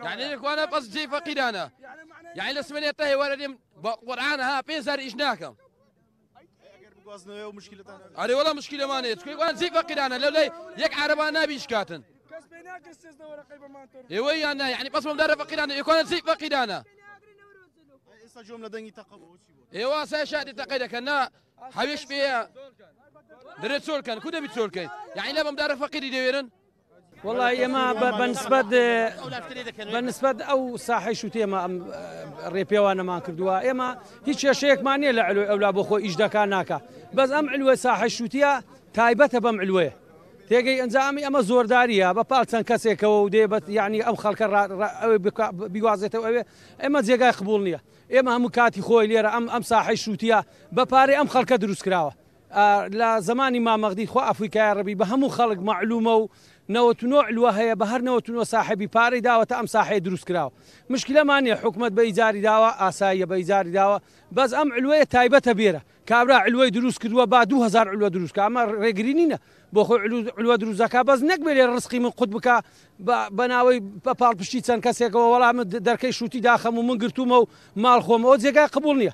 يعني وانا قصد زي فقيرانا يعني لسمني تهي ولدي قرآنها بيزار إجناكم أري والله مشكلة ما نيت وانا زي فقيرانا لو لي يك عربانا بيشكاتن يوي أنا يعني بس مدار فقيرانا يكون زي فقيرانا ايوا ساشادي تقيدك انا حبيش بيها درت سولكن كودا بتسولكن يعني لا بمدار فقير يديرن والله يا ما بالنسبة أو صاحي شو تيما الريبيا وأنا ما كردوا يا ما هيك شيء ماني لعلو أو لا بخو إجدا كاناكا بس أم علوة صاحي شو تيا تايبته بم علوة تيجي إنزامي أما زور دارية ببالتن كسيك وديبت يعني أم خلك بيوازته أما زيجا قبولنيه ئێمە هەموو کاتی خۆی لێرە ئەم ساحەی شووتە بەپارەی ئەم خەڵکە دروست کراوە لە زمانی مامەغدی خۆ ئەفریقای ڕەبی بە هەموو خەڵک معلومە و 99 علوە هەیە بە هەر 99 ساحەبی پارەی داوەتە ئەم ساحەیە دروست کراوە مشکلەمان نیە حکومەت بە ئیجاری داوە ئاساییە بە ئیجاری داوە بەس ئەم علوەیە تایبەتە بێرە کابرا علوەی دروست کردووە با 2000 علوە دروستکە ئەمە ڕێگری نینە بۆ خۆی علوە دروستەکە بەس نەک بێ لێ ڕسقی من قوت بکە بەناوەی بەپاڵ پشتی چەند کەسێکەوە وەڵام دەرکەی شووتی داخەم و من گرتومە و ماڵ خۆمەوە جێگای قبول نییە